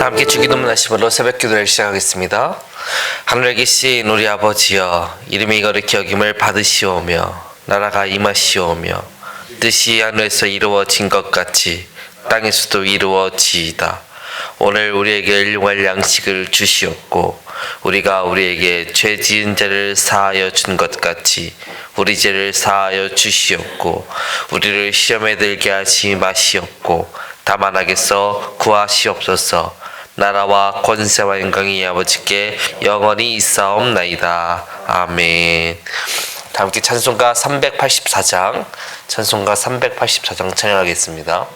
다 함께 주기도문 하심으로 새벽기도를 시작하겠습니다. 하늘에 계신 우리 아버지여, 이름이 거룩히 여김을 받으시오며 나라가 임하시오며 뜻이 하늘에서 이루어진 것 같이 땅에서도 이루어지이다. 오늘 우리에게 일용할 양식을 주시옵고 우리가 우리에게 죄 지은 자를 사하여 준 것 같이 우리 죄를 사하여 주시옵고 우리를 시험에 들게 하지 마시옵고 다만 악에서 구하시옵소서. 나라와 권세와 영광이 아버지께 영원히 있사옵나이다. 아멘. 다 함께 찬송가 384장 찬양하겠습니다.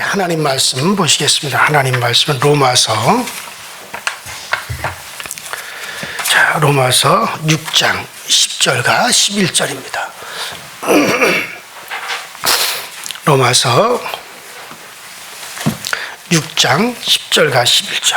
하나님 말씀 보시겠습니다. 하나님 말씀은 로마서 6장 10절과 11절입니다. 로마서 6장 10절과 11절.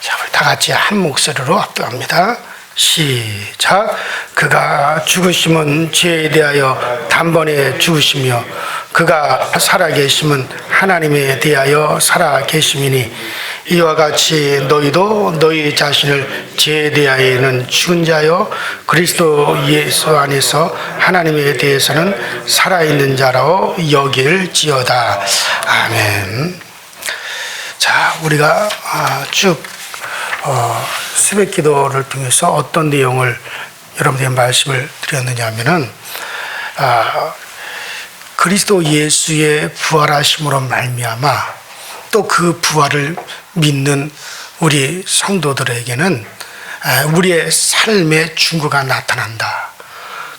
자, 우리 다 같이 한 목소리로 합독합니다. 시작. 그가 죽으심은 죄에 대하여 단번에 죽으시며 그가 살아계심은 하나님에 대하여 살아계심이니 이와 같이 너희도 너희 자신을 죄에 대하여는 죽은 자여 그리스도 예수 안에서 하나님에 대해서는 살아있는 자라고 여길지어다. 아멘. 자, 우리가 쭉 새벽 기도를 통해서 어떤 내용을 여러분들에게 말씀을 드렸느냐 하면은 그리스도 예수의 부활하심으로 말미암아 또 그 부활을 믿는 우리 성도들에게는 우리의 삶의 증거가 나타난다.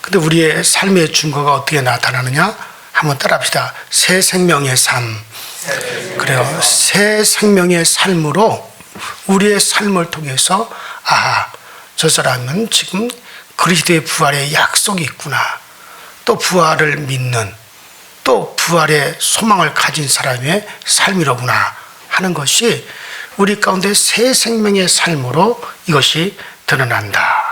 근데 우리의 삶의 증거가 어떻게 나타나느냐? 한번 따라합시다. 새 생명의 삶. 그래요. 새 생명의 삶으로 우리의 삶을 통해서 저 사람은 지금 그리스도의 부활의 약속이 있구나. 또 부활을 믿는, 또 부활의 소망을 가진 사람의 삶이로구나 하는 것이 우리 가운데 새 생명의 삶으로 이것이 드러난다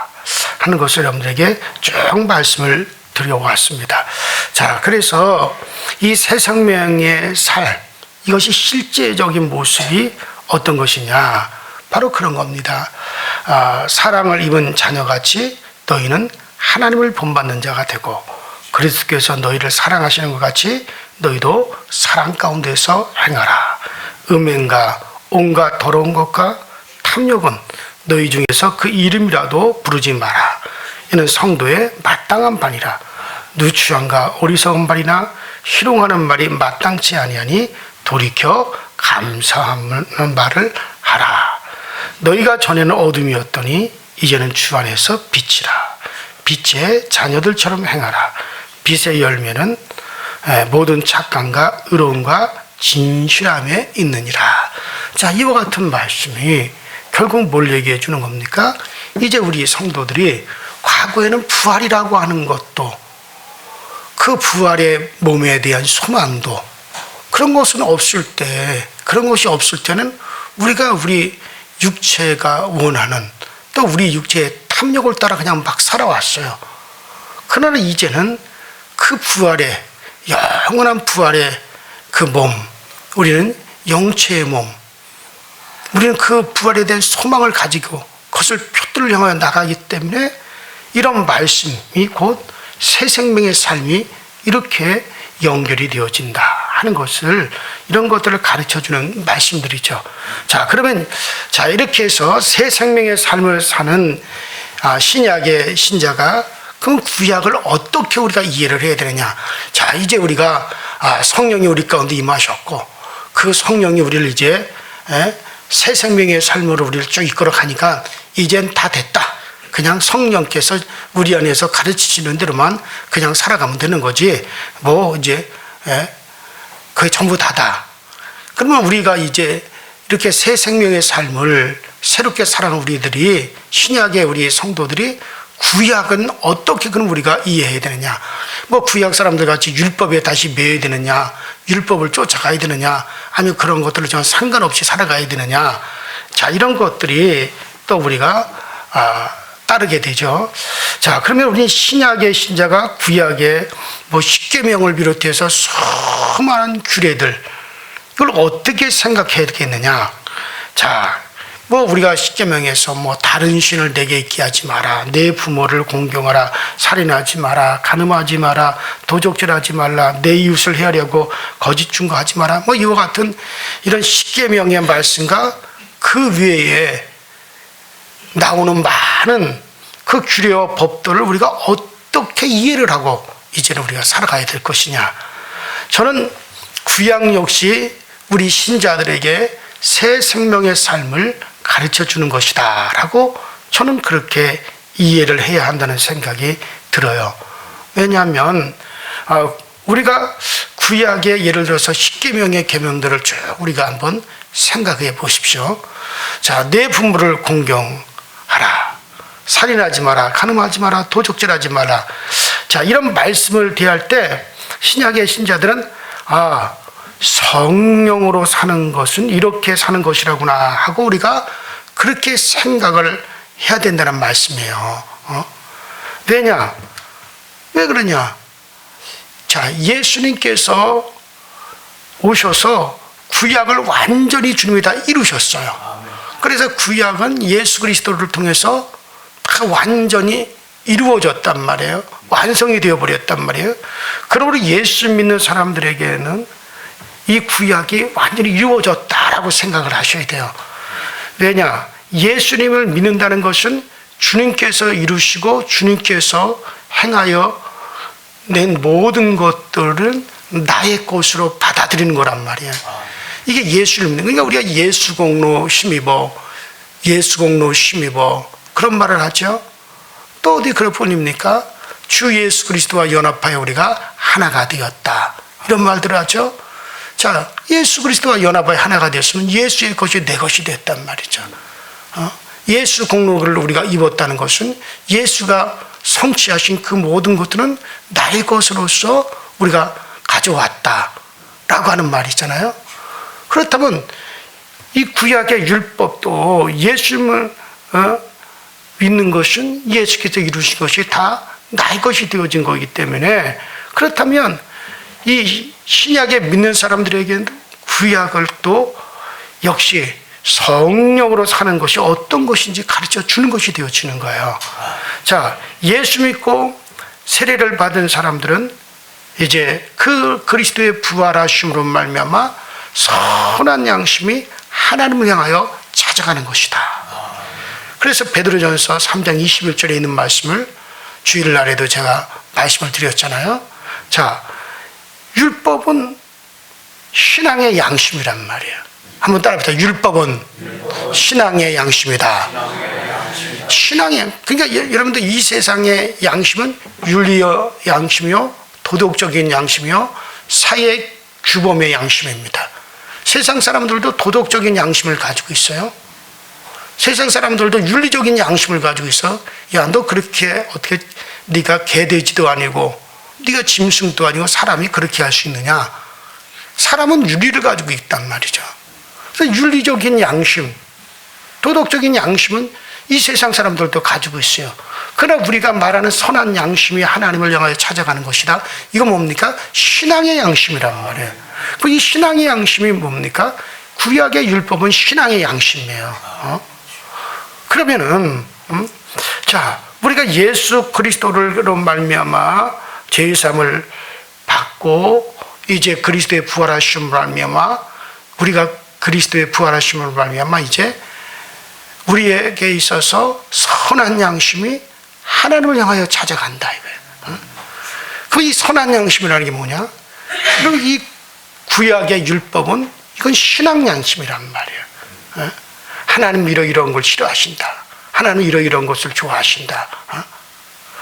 하는 것을 여러분들에게 쭉 말씀을 드려왔습니다. 자, 그래서 이 새 생명의 삶, 이것이 실제적인 모습이 어떤 것이냐? 바로 그런 겁니다. 사랑을 입은 자녀같이 너희는 하나님을 본받는 자가 되고 그리스도께서 너희를 사랑하시는 것 같이 너희도 사랑 가운데서 행하라. 음행과 온갖 더러운 것과 탐욕은 너희 중에서 그 이름이라도 부르지 마라. 이는 성도의 마땅한 바니라. 누추함과 어리석은 말이나 희롱하는 말이 마땅치 아니하니 돌이켜 감사하는 말을 하라. 너희가 전에는 어둠이었더니 이제는 주 안에서 빛이라. 빛의 자녀들처럼 행하라. 빛의 열매는 모든 착감과 의로움과 진실함에 있느니라. 자, 이와 같은 말씀이 결국 뭘 얘기해 주는 겁니까? 이제 우리 성도들이 과거에는 부활이라고 하는 것도, 그 부활의 몸에 대한 소망도, 그런 것은 없을 때, 그런 것이 없을 때는 우리가 우리 육체가 원하는, 또 우리 육체의 탐욕을 따라 그냥 막 살아왔어요. 그러나 이제는 그 부활의, 영원한 부활의 그 몸, 우리는 영체의 몸, 우리는 그 부활에 대한 소망을 가지고 그것을 표들을 향하여 나가기 때문에 이런 말씀이 곧 새 생명의 삶이 이렇게 연결이 되어진다 하는 것을, 이런 것들을 가르쳐주는 말씀들이죠. 자, 그러면 이렇게 해서 새 생명의 삶을 사는 신약의 신자가 그럼 구약을 어떻게 우리가 이해를 해야 되느냐? 자, 이제 우리가 성령이 우리 가운데 임하셨고 그 성령이 우리를 이제 새 생명의 삶으로 우리를 쭉 이끌어 가니까 이젠 다 됐다. 그냥 성령께서 우리 안에서 가르치시는 대로만 그냥 살아가면 되는 거지. 뭐 이제 그게 전부 다다. 그러면 우리가 이제 이렇게 새 생명의 삶을 새롭게 살아가는 우리들이, 신약의 우리 성도들이 구약은 어떻게 그럼 우리가 이해해야 되느냐? 뭐 구약 사람들 같이 율법에 다시 매여야 되느냐? 율법을 쫓아가야 되느냐? 아니면 그런 것들을 좀 상관없이 살아가야 되느냐? 자, 이런 것들이 또 우리가 따르게 되죠. 자, 그러면 우리 신약의 신자가 구약의 뭐 십계명을 비롯해서 수많은 규례들, 이걸 어떻게 생각해야 되겠느냐? 자, 뭐 우리가 십계명에서 뭐 다른 신을 내게 있게 하지 마라, 내 부모를 공경하라, 살인하지 마라, 간음하지 마라, 도적질하지 말라, 내 이웃을 헤아려고 거짓 증거하지 마라, 뭐 이와 같은 이런 십계명의 말씀과 그 외에 나오는 많은 그 규례와 법들을 우리가 어떻게 이해를 하고 이제는 우리가 살아가야 될 것이냐? 저는 구약 역시 우리 신자들에게 새 생명의 삶을 가르쳐 주는 것이다 라고 저는 그렇게 이해를 해야 한다는 생각이 들어요. 왜냐하면 우리가 구약의 예를 들어서 십계명의 계명들을 쭉 우리가 한번 생각해 보십시오. 자, 내 부모를 공경하라, 살인하지 마라, 간음하지 마라, 도적질하지 마라. 자, 이런 말씀을 대할 때 신약의 신자들은 성령으로 사는 것은 이렇게 사는 것이라구나 하고 우리가 그렇게 생각을 해야 된다는 말씀이에요. 왜냐? 왜 그러냐? 자, 예수님께서 오셔서 구약을 완전히 주님이 다 이루셨어요. 그래서 구약은 예수 그리스도를 통해서 다 완전히 이루어졌단 말이에요. 완성이 되어버렸단 말이에요. 그러므로 예수 믿는 사람들에게는 이 구약이 완전히 이루어졌다라고 생각을 하셔야 돼요. 왜냐? 예수님을 믿는다는 것은 주님께서 이루시고 주님께서 행하여 낸 모든 것들은 나의 것으로 받아들이는 거란 말이에요. 이게 예수를 믿는, 그러니까 우리가 예수 공로 힘입어, 예수 공로 힘입어 그런 말을 하죠. 또 어디 그럴 뿐입니까? 주 예수 그리스도와 연합하여 우리가 하나가 되었다. 이런 말들을 하죠. 자, 예수 그리스도와 연합하여 하나가 되었으면 예수의 것이 내 것이 됐단 말이죠. 예수 공로를 우리가 입었다는 것은 예수가 성취하신 그 모든 것들은 나의 것으로서 우리가 가져왔다라고 하는 말이잖아요. 그렇다면 이 구약의 율법도 예수님을 믿는 것은 예수께서 이루신 것이 다 나의 것이 되어진 거기 때문에, 그렇다면 이 신약에 믿는 사람들에게는 구약을 또 역시 성령으로 사는 것이 어떤 것인지 가르쳐 주는 것이 되어지는 거예요. 자, 예수 믿고 세례를 받은 사람들은 이제 그 그리스도의 부활하심으로 말미암아 선한 양심이 하나님을 향하여 찾아가는 것이다. 그래서 베드로전서 3장 21절에 있는 말씀을 주일날에도 제가 말씀을 드렸잖아요. 자, 율법은 신앙의 양심이란 말이에요. 한번 따라합시다. 율법은 신앙의 양심이다. 신앙의, 그러니까 여러분들 이 세상의 양심은 윤리의 양심이요, 도덕적인 양심이요, 사회 규범의 양심입니다. 세상 사람들도 도덕적인 양심을 가지고 있어요. 세상 사람들도 윤리적인 양심을 가지고 있어. 야, 너 그렇게 어떻게 네가 개돼지도 아니고 네가 짐승도 아니고 사람이 그렇게 할 수 있느냐. 사람은 윤리를 가지고 있단 말이죠. 그래서 윤리적인 양심, 도덕적인 양심은 이 세상 사람들도 가지고 있어요. 그러나 우리가 말하는 선한 양심이 하나님을 향하여 찾아가는 것이다. 이거 뭡니까? 신앙의 양심이란 말이에요. 이 신앙의 양심이 뭡니까? 구약의 율법은 신앙의 양심이에요. 그러면은 자, 우리가 예수 그리스도로 말미암아 죄사함을 받고 이제 그리스도의 부활하심으로 말미암아 우리가 그리스도의 부활하심으로 말미암아 이제 우리에게 있어서 선한 양심이 하나님을 향하여 찾아간다 이거예요. 그 이 선한 양심이라는 게 뭐냐? 그리고 이 구약의 율법은 이건 신앙 양심이란 말이에요. 하나님 이런 걸 싫어하신다. 하나님 이런 것을 좋아하신다.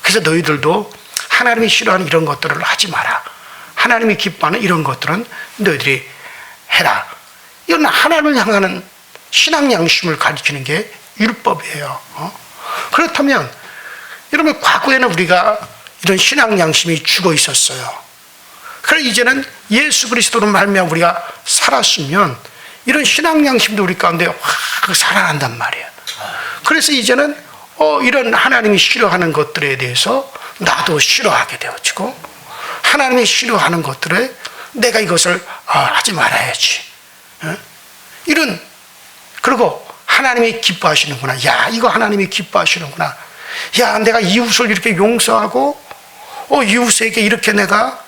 그래서 너희들도 하나님이 싫어하는 이런 것들을 하지 마라. 하나님이 기뻐하는 이런 것들은 너희들이 해라. 이건 하나님을 향하는 신앙 양심을 가르치는 게 율법이에요. 그렇다면 여러분, 과거에는 우리가 이런 신앙 양심이 죽어 있었어요. 그래서 이제는 예수 그리스도로 말미암아 우리가 살았으면 이런 신앙 양심도 우리 가운데 확 살아난단 말이에요. 그래서 이제는 이런 하나님이 싫어하는 것들에 대해서 나도 싫어하게 되어지고, 하나님이 싫어하는 것들에 내가 이것을 하지 말아야지. 이런, 그리고 하나님이 기뻐하시는구나. 야, 이거 하나님이 기뻐하시는구나. 야, 내가 이웃을 이렇게 용서하고 이웃에게 이렇게 내가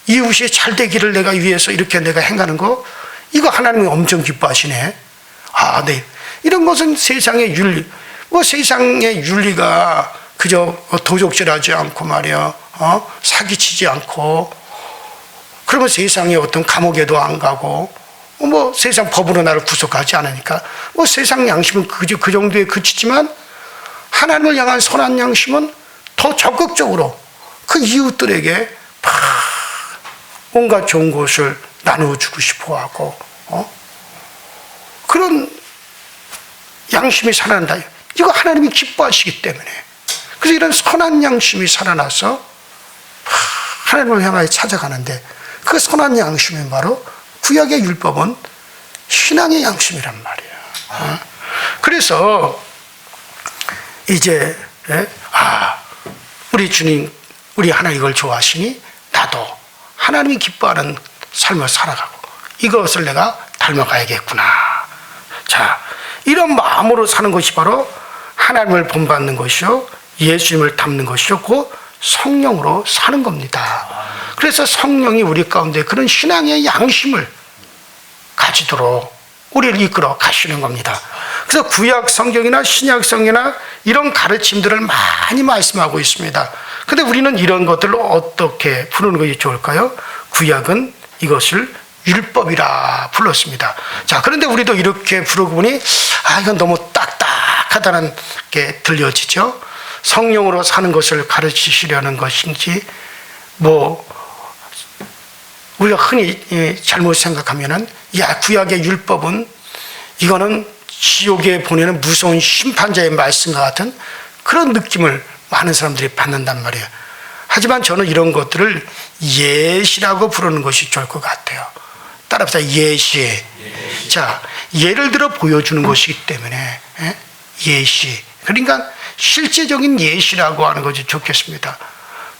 이웃이 잘 되기를 내가 위해서 이렇게 내가 행하는 거, 이거 하나님이 엄청 기뻐하시네. 네. 이런 것은 세상의 윤리, 세상의 윤리가 그저 도적질하지 않고 말이야, 사기치지 않고, 그러면 세상에 어떤 감옥에도 안 가고, 세상 법으로 나를 구속하지 않으니까, 세상 양심은 그 정도에 그치지만, 하나님을 향한 선한 양심은 더 적극적으로 그 이웃들에게 온갖 좋은 것을 나누어주고 싶어 하고, 그런 양심이 살아난다. 이거 하나님이 기뻐하시기 때문에. 그래서 이런 선한 양심이 살아나서 하나님을 향하여 찾아가는데, 그 선한 양심이 바로 구약의 율법은 신앙의 양심이란 말이에요. 그래서 이제 우리 주님, 우리 하나님 이걸 좋아하시니 나도 하나님이 기뻐하는 삶을 살아가고 이것을 내가 닮아가야겠구나. 자, 이런 마음으로 사는 것이 바로 하나님을 본받는 것이요, 예수님을 닮는 것이요, 그 성령으로 사는 겁니다. 그래서 성령이 우리 가운데 그런 신앙의 양심을 가지도록 우리를 이끌어 가시는 겁니다. 그래서 구약 성경이나 신약 성경이나 이런 가르침들을 많이 말씀하고 있습니다. 근데 우리는 이런 것들을 어떻게 부르는 것이 좋을까요? 구약은 이것을 율법이라 불렀습니다. 자, 그런데 우리도 이렇게 부르고 보니 이건 너무 딱딱하다는 게 들려지죠. 성령으로 사는 것을 가르치시려는 것인지, 뭐 우리가 흔히 잘못 생각하면은, 야, 구약의 율법은 이거는 지옥에 보내는 무서운 심판자의 말씀과 같은 그런 느낌을 많은 사람들이 받는단 말이에요. 하지만 저는 이런 것들을 예시라고 부르는 것이 좋을 것 같아요. 따라합시다. 예시. 자, 예를 들어 보여주는 것이기 때문에 예시. 그러니까 실제적인 예시라고 하는 것이 좋겠습니다.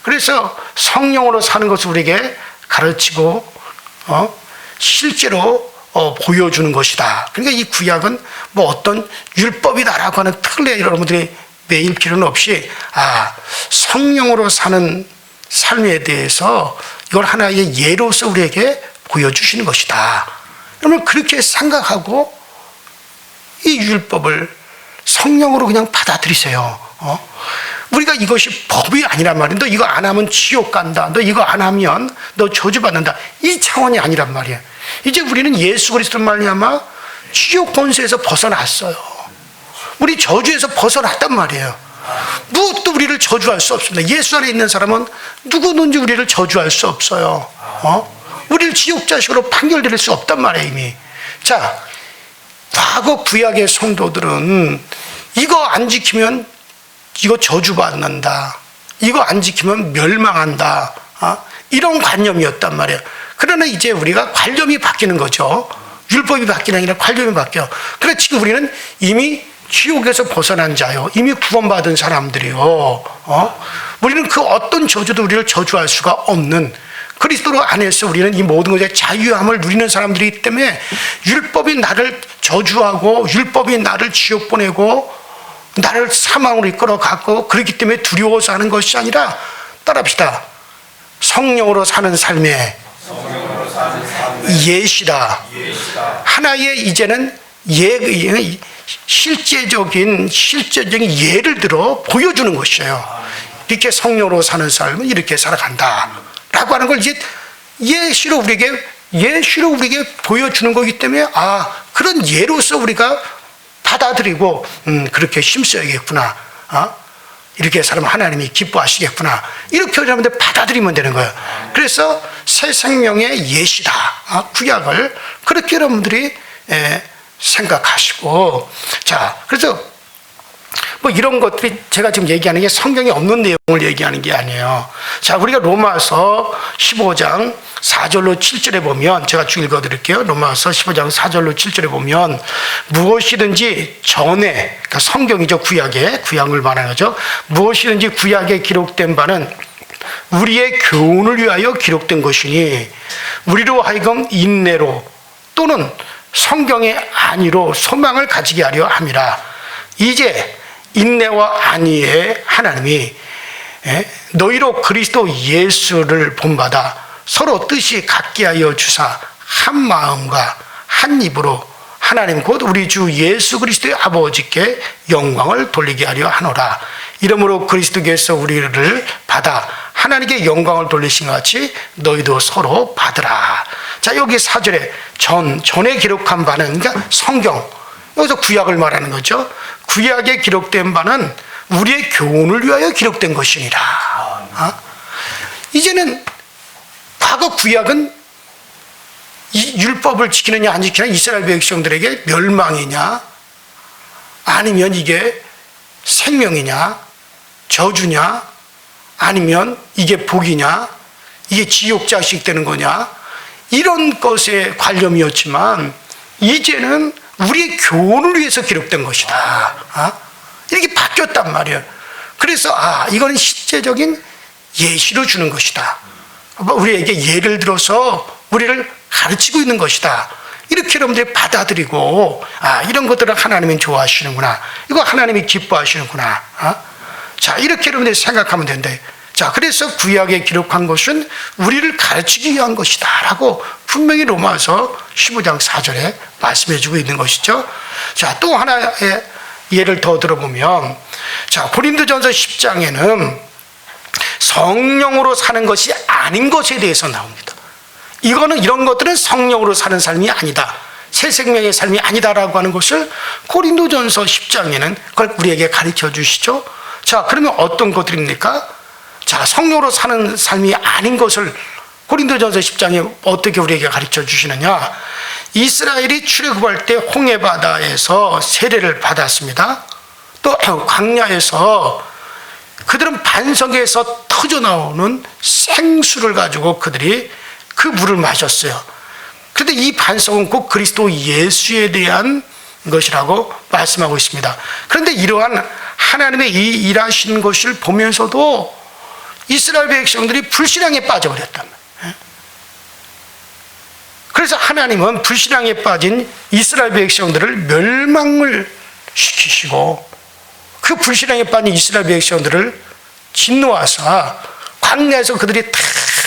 그래서 성령으로 사는 것을 우리에게 가르치고 실제로 보여주는 것이다. 그러니까 이 구약은 뭐 어떤 율법이다라고 하는 틀에 여러분들이 매일 필요는 없이, 성령으로 사는 삶에 대해서 이걸 하나의 예로서 우리에게 보여주시는 것이다. 그러면 그렇게 생각하고 이 율법을 성령으로 그냥 받아들이세요. 우리가 이것이 법이 아니란 말이야. 너 이거 안 하면 지옥 간다. 너 이거 안 하면 너 저주받는다. 이 차원이 아니란 말이야. 이제 우리는 예수 그리스도 말미암아 지옥 권세에서 벗어났어요. 우리 저주에서 벗어났단 말이에요. 무엇도 우리를 저주할 수 없습니다. 예수 안에 있는 사람은 누구든지 우리를 저주할 수 없어요. 우리를 지옥 자식으로 판결드릴 수 없단 말이에요, 이미. 자, 과거 구약의 성도들은 이거 안 지키면 이거 저주받는다. 이거 안 지키면 멸망한다. 이런 관념이었단 말이에요. 그러나 이제 우리가 관념이 바뀌는 거죠. 율법이 바뀌는 게 아니라 관념이 바뀌어. 그래서 지금 우리는 이미 지옥에서 벗어난 자요. 이미 구원받은 사람들이요. 우리는 그 어떤 저주도 우리를 저주할 수가 없는, 그리스도 안에서 우리는 이 모든 것의 자유함을 누리는 사람들이기 때문에 율법이 나를 저주하고 율법이 나를 지옥 보내고 나를 사망으로 이끌어갔고 그렇기 때문에 두려워서 하는 것이 아니라, 따라합시다. 성령으로 사는 삶의 예시다. 하나의 이제는 실제적인 예를 들어 보여주는 것이에요. 이렇게 성령으로 사는 삶은 이렇게 살아간다 라고 하는 걸 이제 예시로 우리에게 보여주는 거기 때문에, 그런 예로서 우리가 받아들이고 그렇게 힘써야겠구나. 이렇게 살면 하나님이 기뻐하시겠구나. 이렇게 여러분들 받아들이면 되는 거예요. 그래서 새 생명의 예시다. 구약을 그렇게 여러분들이 생각하시고, 자, 그래서 뭐 이런 것들이 제가 지금 얘기하는 게 성경에 없는 내용을 얘기하는 게 아니에요. 자, 우리가 로마서 15장 4절로 7절에 보면, 제가 쭉 읽어드릴게요. 로마서 15장 4절로 7절에 보면, 무엇이든지 전에, 그러니까 성경이죠. 구약을 말하는 거죠. 무엇이든지 구약에 기록된 바는 우리의 교훈을 위하여 기록된 것이니 우리로 하여금 인내로 또는 성경의 안위로 소망을 가지게 하려 함이라. 이제 인내와 안위에 하나님이 너희로 그리스도 예수를 본받아 서로 뜻이 같게 하여 주사 한 마음과 한 입으로 하나님 곧 우리 주 예수 그리스도의 아버지께 영광을 돌리게 하려 하노라. 이러므로 그리스도께서 우리를 받아 하나님께 영광을 돌리신 것 같이 너희도 서로 받으라. 자, 여기 4절에 전에 기록한 바는, 그러니까 성경, 여기서 구약을 말하는 거죠. 구약에 기록된 바는 우리의 교훈을 위하여 기록된 것이니라. 이제는 과거 구약은 이 율법을 지키느냐 안 지키느냐, 이스라엘 백성들에게 멸망이냐 아니면 이게 생명이냐 저주냐 아니면 이게 복이냐 이게 지옥 자식 되는 거냐, 이런 것에 관념이었지만 이제는 우리의 교훈을 위해서 기록된 것이다. 이렇게 바뀌었단 말이에요. 그래서 이거는 실제적인 예시로 주는 것이다. 우리에게 예를 들어서 우리를 가르치고 있는 것이다. 이렇게 여러분들이 받아들이고, 이런 것들을 하나님이 좋아하시는구나, 이거 하나님이 기뻐하시는구나, 자, 이렇게 여러분들이 생각하면 된대. 자, 그래서 구약에 기록한 것은 우리를 가르치기 위한 것이다 라고 분명히 로마서 15장 4절에 말씀해 주고 있는 것이죠. 자, 또 하나의 예를 더 들어보면, 자, 고린도전서 10장에는 성령으로 사는 것이 아닌 것에 대해서 나옵니다. 이런 것들은 성령으로 사는 삶이 아니다, 새 생명의 삶이 아니다라고 하는 것을 고린도전서 10장에는 그걸 우리에게 가르쳐 주시죠. 자, 그러면 어떤 것들입니까? 자, 성령으로 사는 삶이 아닌 것을 고린도전서 10장에 어떻게 우리에게 가르쳐 주시느냐? 이스라엘이 출애굽할 때 홍해바다에서 세례를 받았습니다. 또 광야에서 그들은 반석에서 터져 나오는 생수를 가지고 그들이 그 물을 마셨어요. 그런데 이 반석은 꼭 그리스도 예수에 대한 것이라고 말씀하고 있습니다. 그런데 이러한 하나님의 이 일하신 것을 보면서도 이스라엘 백성들이 불신앙에 빠져버렸단 말이에요. 그래서 하나님은 불신앙에 빠진 이스라엘 백성들을 멸망을 시키시고 그 불신앙에 빠진 이스라엘 백성들을 진노하사 광야에서 그들이 다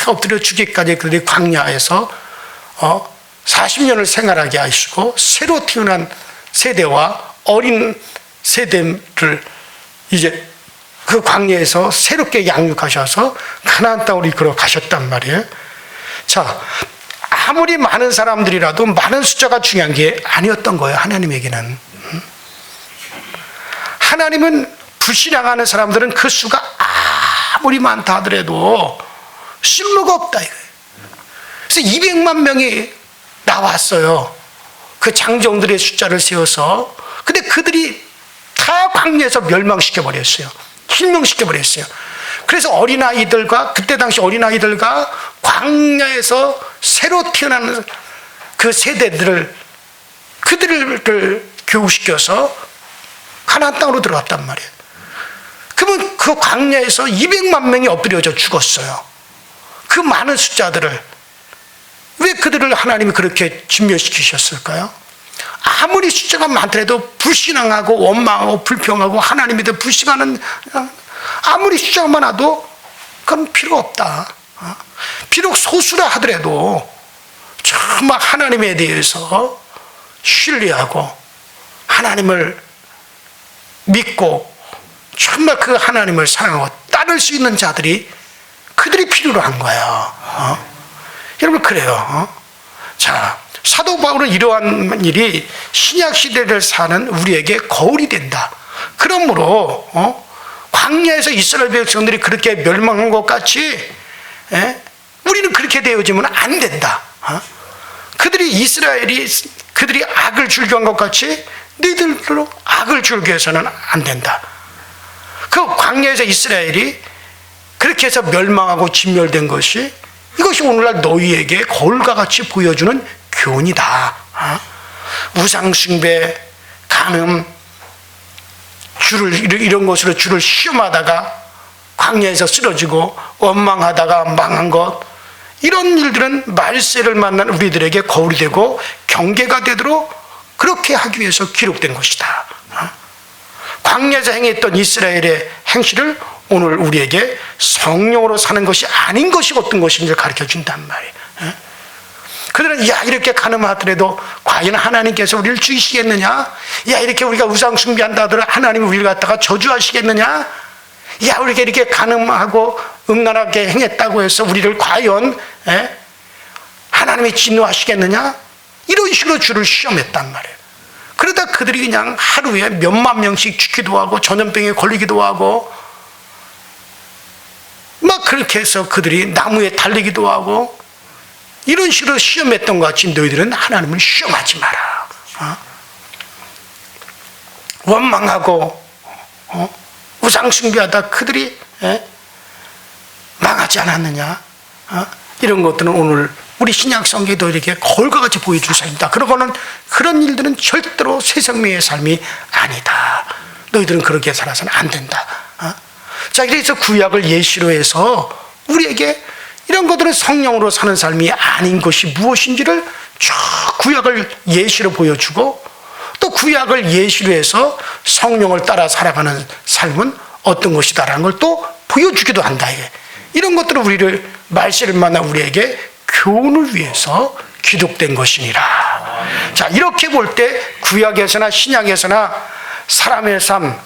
엎드려 죽기까지 그들이 광야에서 40년을 생활하게 하시고 새로 태어난 세대와 어린 세대를 이제 그 광야에서 새롭게 양육하셔서 가나안 땅으로 이끌어 가셨단 말이에요. 자, 아무리 많은 사람들이라도 많은 숫자가 중요한 게 아니었던 거예요. 하나님에게는. 하나님은 불신앙하는 사람들은 그 수가 아무리 많다 하더라도 쓸모가 없다 이거예요. 그래서 200만 명이 나왔어요. 그 장정들의 숫자를 세워서. 근데 그들이 다 광야에서 멸망시켜 버렸어요. 실명시켜 버렸어요. 그래서 어린아이들과 그때 당시 어린아이들과 광야에서 새로 태어나는 그 세대들을 그들을 교육시켜서 가나안 땅으로 들어갔단 말이에요. 그러면 그 광야에서 200만 명이 엎드려져 죽었어요. 그 많은 숫자들을 왜 그들을 하나님이 그렇게 진멸시키셨을까요? 아무리 숫자가 많더라도 불신앙하고 원망하고 불평하고 하나님에 대해 불신하는 아무리 숫자가 많아도 그건 필요가 없다. 비록 소수라 하더라도 정말 하나님에 대해서 신뢰하고 하나님을 믿고 정말 그 하나님을 사랑하고 따를 수 있는 자들이 그들이 필요로 한 거예요. 여러분 그래요. 자, 사도 바울은 이러한 일이 신약 시대를 사는 우리에게 거울이 된다. 그러므로 광야에서 이스라엘 백성들이 그렇게 멸망한 것 같이 우리는 그렇게 되어지면 안 된다. 그들이 악을 즐겨한 것 같이 너희들로 악을 즐겨해서는 안 된다. 그 광야에서 이스라엘이 그렇게 해서 멸망하고 진멸된 것이 이것이 오늘날 너희에게 거울과 같이 보여주는 교훈이다. 우상숭배, 간음, 이런 것으로 주를 시험하다가 광야에서 쓰러지고 원망하다가 망한 것, 이런 일들은 말세를 만난 우리들에게 거울이 되고 경계가 되도록 그렇게 하기 위해서 기록된 것이다. 광야에서 행했던 이스라엘의 행실을 오늘 우리에게 성령으로 사는 것이 아닌 것이 어떤 것인지를 가르쳐 준단 말이에요. 그들은 이렇게 간음하더라도 과연 하나님께서 우리를 죽이시겠느냐? 이렇게 우리가 우상 숭배한다 하더라도 하나님이 우리를 갖다가 저주하시겠느냐? 우리가 이렇게 간음하고 음란하게 행했다고 해서 우리를 과연 하나님이 진노하시겠느냐? 이런 식으로 주를 시험했단 말이에요. 그러다 그들이 그냥 하루에 몇만 명씩 죽기도 하고 전염병에 걸리기도 하고 막 그렇게 해서 그들이 나무에 달리기도 하고 이런 식으로 시험했던 것 같이 너희들은 하나님을 시험하지 마라. 원망하고 우상 숭배하다 그들이 망하지 않았느냐? 이런 것들은 오늘 우리 신약 성경에도 이렇게 거울과 같이 보여줄 사입니다. 그런 일들은 절대로 새 생명의 삶이 아니다. 너희들은 그렇게 살아서는 안 된다. 자, 그래서 구약을 예시로 해서 우리에게 이런 것들은 성령으로 사는 삶이 아닌 것이 무엇인지를 쭉 구약을 예시로 보여주고 또 구약을 예시로 해서 성령을 따라 살아가는 삶은 어떤 것이다라는 걸 또 보여주기도 한다. 이런 것들은 우리를 말세를 만나 우리에게 교훈을 위해서 기록된 것이니라. 자, 이렇게 볼 때 구약에서나 신약에서나 사람의 삶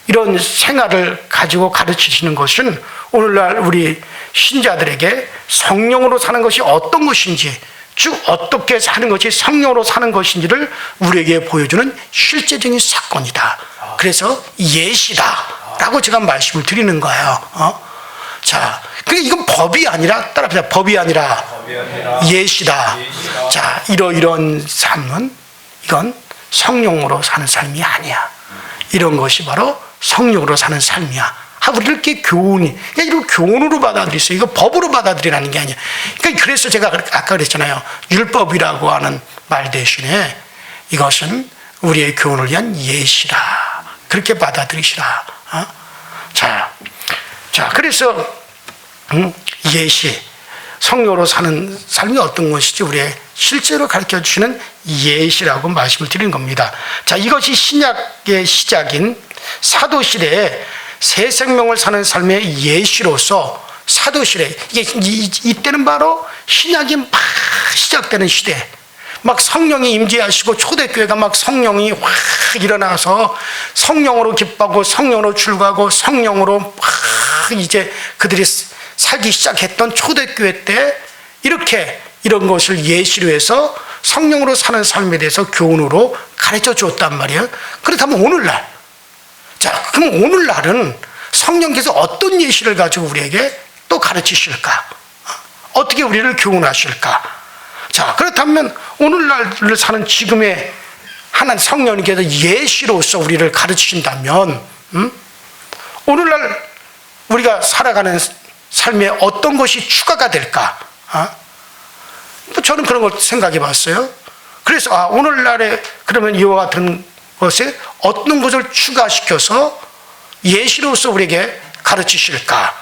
이런 생활을 가지고 가르치시는 것은 오늘날 우리 신자들에게 성령으로 사는 것이 어떤 것인지 즉 어떻게 사는 것이 성령으로 사는 것인지를 우리에게 보여주는 실제적인 사건이다. 그래서 예시다. 라고 제가 말씀을 드리는 거예요. 자, 그러니까 이건 법이 아니라, 따라합시다. 법이 아니라 예시다. 자, 이런 삶은, 이건 성령으로 사는 삶이 아니야. 이런 것이 바로 성령으로 사는 삶이야. 우리를 이렇게 이거 교훈으로 받아들이세요. 이거 법으로 받아들이라는 게 아니야. 그러니까 그래서 제가 아까 그랬잖아요. 율법이라고 하는 말 대신에 이것은 우리의 교훈을 위한 예시라. 그렇게 받아들이시라. 자, 그래서 예시, 성령으로 사는 삶이 어떤 것이지 우리의 실제로 가르쳐 주시는 예시라고 말씀을 드리는 겁니다. 자, 이것이 신약의 시작인 사도시대에 새 생명을 사는 삶의 예시로서 사도시대, 이때는 바로 신약이 막 시작되는 시대, 막 성령이 임재하시고 초대교회가 막 성령이 확 일어나서 성령으로 기뻐하고 성령으로 출가하고 성령으로 막 이제 그들이 살기 시작했던 초대교회 때 이렇게 이런 것을 예시로 해서 성령으로 사는 삶에 대해서 교훈으로 가르쳐 주었단 말이에요. 그렇다면 오늘날, 자, 그럼 오늘날은 성령께서 어떤 예시를 가지고 우리에게 또 가르치실까? 어떻게 우리를 교훈하실까? 자, 그렇다면 오늘날을 사는 지금의 하나님 성령님께서 예시로서 우리를 가르치신다면, 오늘날 우리가 살아가는 삶에 어떤 것이 추가가 될까? 저는 그런 걸 생각해 봤어요. 그래서 오늘날에 그러면 이와 같은 것에 어떤 것을 추가시켜서 예시로서 우리에게 가르치실까?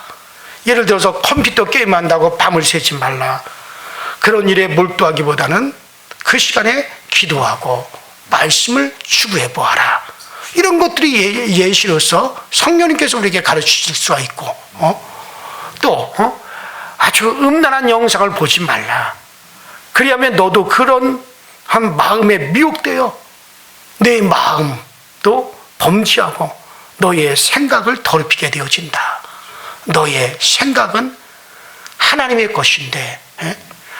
예를 들어서 컴퓨터 게임한다고 밤을 새지 말라. 그런 일에 몰두하기보다는 그 시간에 기도하고 말씀을 추구해 보아라. 이런 것들이 예시로서 성령님께서 우리에게 가르치실 수가 있고, 또 아주 음란한 영상을 보지 말라. 그리하면 너도 그런 한 마음에 미혹되어 내 마음도 범죄하고 너의 생각을 더럽히게 되어진다. 너의 생각은 하나님의 것인데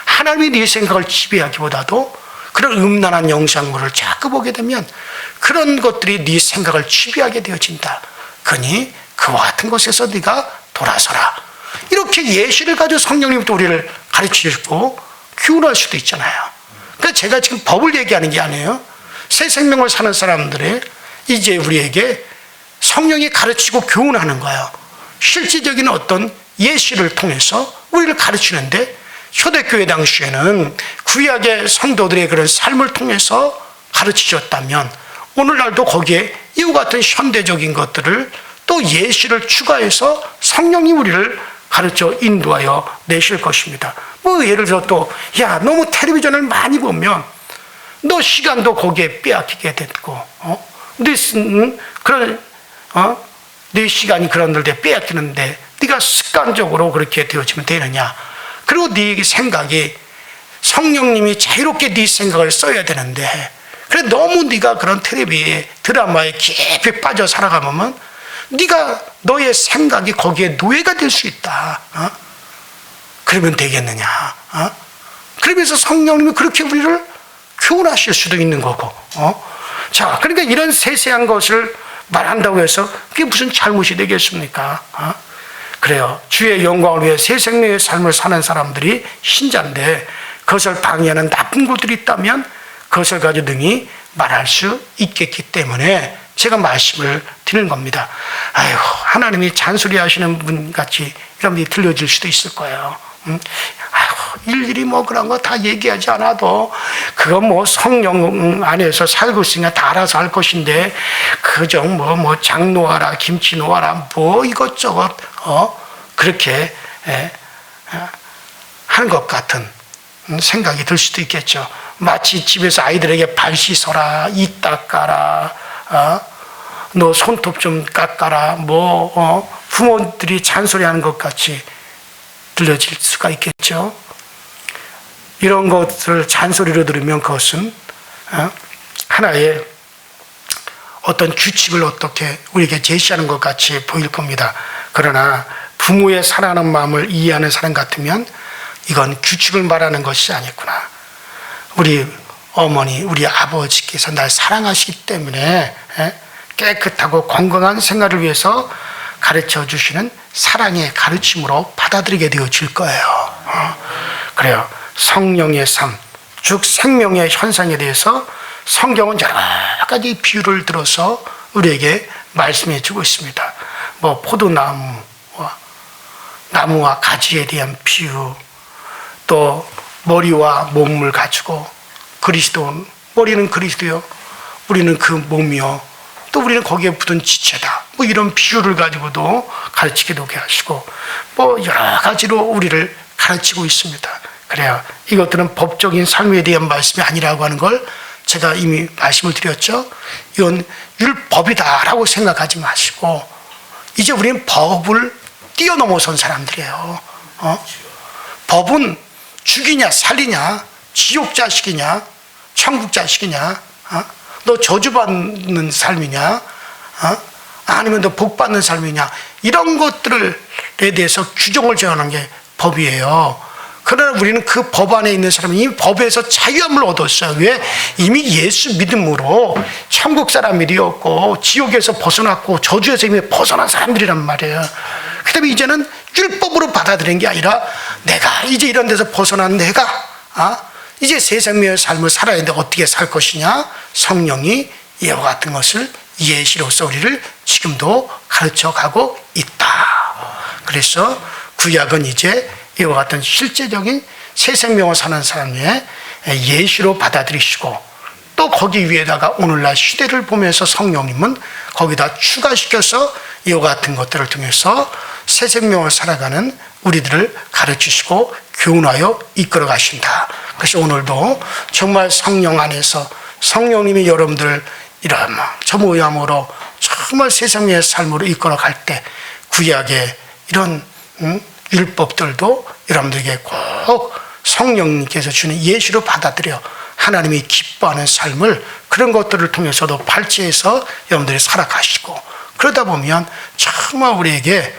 하나님이 네 생각을 지배하기보다도 그런 음란한 영상물을 자꾸 보게 되면 그런 것들이 네 생각을 지배하게 되어진다. 그러니 그와 같은 곳에서 네가 돌아서라. 이렇게 예시를 가지고 성령님도 우리를 가르치시고 교훈할 수도 있잖아요. 그러니까 제가 지금 법을 얘기하는 게 아니에요. 새 생명을 사는 사람들의 이제 우리에게 성령이 가르치고 교훈하는 거예요. 실질적인 어떤 예시를 통해서 우리를 가르치는데 초대교회 당시에는 구약의 성도들의 그런 삶을 통해서 가르치셨다면 오늘날도 거기에 이와 같은 현대적인 것들을 또 예시를 추가해서 성령이 우리를 가르쳐 인도하여 내실 것입니다. 뭐 예를 들어 또 야 너무 텔레비전을 많이 보면 너 시간도 거기에 빼앗기게 됐고 네 시간이 그런 데 빼앗기는데 네가 습관적으로 그렇게 되어지면 되느냐. 그리고 네 생각이 성령님이 자유롭게 네 생각을 써야 되는데 그래 너무 네가 그런 텔레비에 드라마에 깊이 빠져 살아가면 네가 너의 생각이 거기에 노예가 될 수 있다. 그러면 되겠느냐. 그러면서 성령님이 그렇게 우리를 교훈하실 수도 있는 거고. 자, 그러니까 이런 세세한 것을 말한다고 해서 그게 무슨 잘못이 되겠습니까? 그래요. 주의 영광을 위해 새 생명의 삶을 사는 사람들이 신자인데 그것을 방해하는 나쁜 것들이 있다면 그것을 가지고 능히 말할 수 있겠기 때문에 제가 말씀을 드리는 겁니다. 아이고, 하나님이 잔소리 하시는 분 같이 이런 분이 들려질 수도 있을 거예요. 아이고, 일일이 뭐 그런 거 다 얘기하지 않아도 그거 뭐 성령 안에서 살고 있으니까 다 알아서 할 것인데 그저 뭐 장 놓아라 김치 놓아라 뭐 이것저것 그렇게 하는 것 같은 생각이 들 수도 있겠죠. 마치 집에서 아이들에게 발 씻어라, 이 닦아라, 너 손톱 좀 깎아라, 부모들이 잔소리하는 것 같이 들려질 수가 있겠죠. 이런 것을 잔소리로 들으면 그것은 하나의 어떤 규칙을 어떻게 우리에게 제시하는 것 같이 보일 겁니다. 그러나 부모의 사랑하는 마음을 이해하는 사람 같으면 이건 규칙을 말하는 것이 아니구나. 우리 어머니, 우리 아버지께서 날 사랑하시기 때문에 깨끗하고 건강한 생활을 위해서 가르쳐 주시는 사랑의 가르침으로 받아들이게 되어질 거예요. 그래요. 성령의 삶, 즉 생명의 현상에 대해서 성경은 여러 가지 비유를 들어서 우리에게 말씀해 주고 있습니다. 뭐 나무와 가지에 대한 비유, 또 머리와 몸을 가지고 그리스도, 머리는 그리스도요, 우리는 그 몸이요, 또 우리는 거기에 붙은 지체다, 뭐 이런 비유를 가지고도 가르치기도 하시고, 뭐 여러 가지로 우리를 가르치고 있습니다. 그래요. 이것들은 법적인 삶에 대한 말씀이 아니라고 하는 걸 제가 이미 말씀을 드렸죠. 이건 율법이다라고 생각하지 마시고, 이제 우리는 법을 뛰어넘어선 사람들이에요. 법은 죽이냐 살리냐, 지옥 자식이냐 천국 자식이냐, 너 저주받는 삶이냐, 아니면 너 복받는 삶이냐, 이런 것들에 대해서 규정을 정하는 게 법이에요. 그러나 우리는 그 법 안에 있는 사람은 이미 법에서 자유함을 얻었어요. 왜? 이미 예수 믿음으로 천국 사람이 되었고 지옥에서 벗어났고 저주에서 이미 벗어난 사람들이란 말이에요. 그 다음에 이제는 율법으로 받아들이는 게 아니라 내가 이제 이런 데서 벗어난 내가 이제 새 생명의 삶을 살아야 되는데 어떻게 살 것이냐, 성령이 이와 같은 것을 예시로서 우리를 지금도 가르쳐가고 있다. 그래서 구약은 이제 이와 같은 실제적인 새 생명을 사는 사람의 예시로 받아들이시고, 또 거기 위에다가 오늘날 시대를 보면서 성령님은 거기다 추가시켜서 이와 같은 것들을 통해서 새 생명을 살아가는 우리들을 가르치시고 교훈하여 이끌어 가신다. 그래서 오늘도 정말 성령 안에서 성령님이 여러분들 이런 저 모양으로 정말 새 생명의 삶으로 이끌어 갈 때 구약의 이런 율법들도 여러분들에게 꼭 성령님께서 주는 예시로 받아들여 하나님이 기뻐하는 삶을, 그런 것들을 통해서도 발제해서 여러분들이 살아가시고, 그러다 보면 정말 우리에게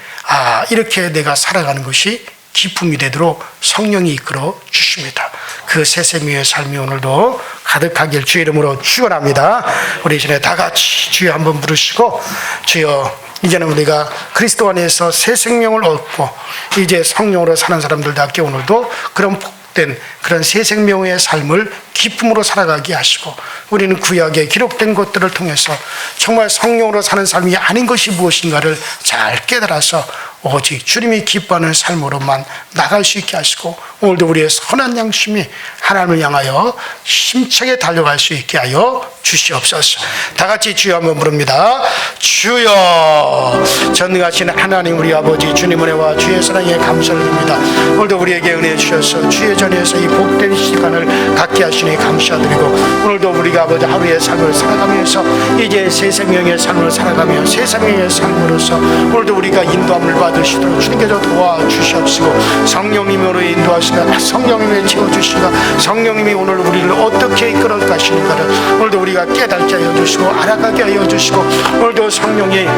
이렇게 내가 살아가는 것이 기쁨이 되도록 성령이 이끌어 주십니다. 그 새 생명의 삶이 오늘도 가득하길 주의 이름으로 축원합니다. 우리 이전에 다 같이 주여 한번 부르시고, 주여 이제는 우리가 그리스도 안에서 새 생명을 얻고 이제 성령으로 사는 사람들답게 오늘도 그런 복된 그런 새 생명의 삶을 기쁨으로 살아가게 하시고, 우리는 구약에 기록된 것들을 통해서 정말 성령으로 사는 삶이 아닌 것이 무엇인가를 잘 깨달아서 오직 주님이 기뻐하는 삶으로만 나갈 수 있게 하시고, 오늘도 우리의 선한 양심이 하나님을 향하여 힘차게 달려갈 수 있게 하여 주시옵소서. 다 같이 주여 한번 부릅니다. 주여, 전능하신 하나님 우리 아버지, 주님 은혜와 주의 사랑에 감사를 드립니다. 오늘도 우리에게 은혜 주셔서 주의 전에서 이 복된 시간을 갖게 하시니 감사드리고, 오늘도 우리가 아버지 하루의 삶을 살아가면서 이제 새 생명의 삶을 살아가며 새 생명의 삶으로서 오늘도 우리가 인도함을 받으시도록 주님께서 도와주시옵시고, 성령님으로 인도하시나 성령님이 채워주시나 성령님이 오늘 우리를 어떻게 이끌어 가시는가를 오늘도 우리가 깨닫게 하여 주시고 알아가게 하여 주시고, 오늘도 성령이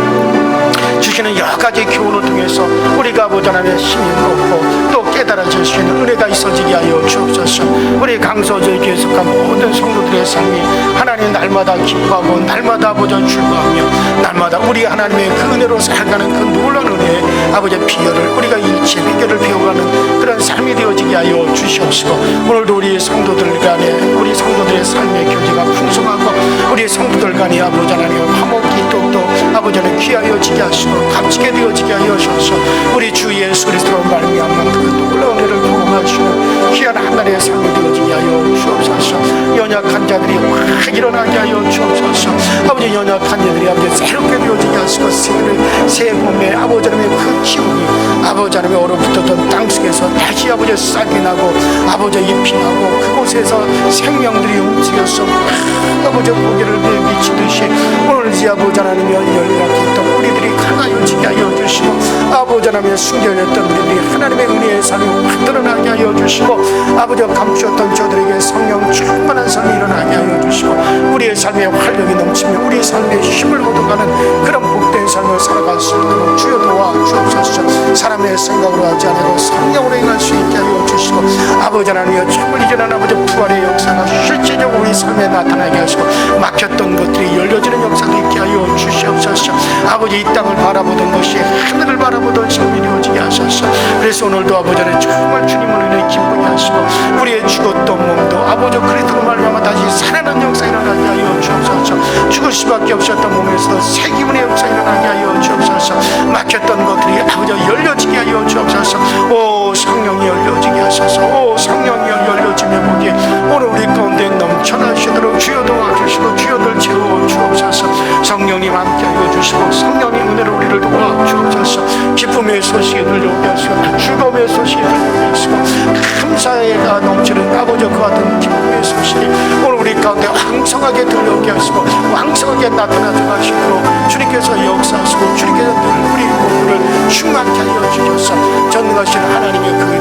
주시는 여러 가지 교훈을 통해서 우리가 아버지 하나님의 힘이 얻고 또 깨달아질 수 있는 은혜가 있어지게 하여 주옵소서. 우리 강서저의 교회에 속한 모든 성도들의 삶이 하나님 날마다 기뻐하고 날마다 아버지 출구하며 날마다 우리 하나님의 그 은혜로 살아가는 그 놀라운 은혜의 아버지 비결을 우리가 일체 비결을 배워가는 그런 삶이 되어지게 하여 주시옵시고, 오늘도 우리 성도들 간에 우리 성도들의 삶의 교제가 풍성하고 우리 성도들 간에 아버지 하나님 화목히 또 아버지 하나님 귀하여지게 하시고 값지게 되어지게 하여 주셔서 우리 주 예수 그리스도로 말미암아 그 놀라운 은혜를 경험하시는 귀한 하나님의 삶이 되어지게 하여 주옵소서. 연약한 자들이 확 일어나게 하여 주옵소서. 아버지 연약한 자들이 아버지 새롭게 되어지게 하시고 새 봄에 아버지 하나님의 그 기운이 아버지 하나님의 얼어붙었던 땅속에서 다시 아버지 싹이 나고 아버지 잎이 나고 그곳에서 생명들이 움직여서 아버지 고개를 내비치듯이 오늘 이제 아버지 하나님이 연약했던 우리들이 강하여지게 하여 주시고, 아버지 하나님의 순결했던 우리들이 하나님의 은혜의 삶이 확 드러나게 하여 주시고, 아버지 감추었던 저들에게 성령 충만한 삶이 일어나게 하여 주시고, 우리의 삶에 활력이 넘치며 우리의 삶에 힘을 얻어가는 그런 복된 삶을 살아갈 수 있도록 주여 도와 주옵소서. 사람의 생각으로 하지 않고 성령으로 행할 수 있게 하여 주시고, 하시고 아버지 하나님이여 정말 이전한 아버지 부활의 역사가 실질적으로 우리 삶에 나타나게 하시고 막혔던 것들이 열려지는 역사도 있게 하여 주시옵소서. 아버지 이 땅을 바라보던 것이 하늘을 바라보던 삶이 되어지게 하소서. 그래서 오늘도 아버지 하나님 정말 주님을 인해 기쁘게 하시고 우리의 죽었던 몸도 아버지 그리스도로 말미암아 다시 살아나는 역사 일어나게 하여 주옵소서. 죽을 수밖에 없었던 몸에서도 새 기분의 역사 일어나게 하여 주옵소서. 막혔던 것들이 아버지 열려지게 하여 주옵소서. 오 성령이 열려지게 하소서. 오 성령이 열려지며 보기에 오늘 우리 가운데 넘쳐나시도록 주여 도와주시고 주여들 채워 주옵소서. 성령님 함께하여 주시고 성령님 은혜로 우리를 도와주옵소서. 기쁨의 소식이 들려오게 하시고 즐거움의 소식이 들려오게 하시고 감사가 넘치는 아버지 그와 같은 기쁨의 소식이 오늘 우리 가운데 왕성하게 들려오게 하시고 왕성하게 나타나게 하시도록 주님께서 역사하시고 주님께서 늘 우리 몸을 충만케 하여 주셔서 전능하신 하나님의 그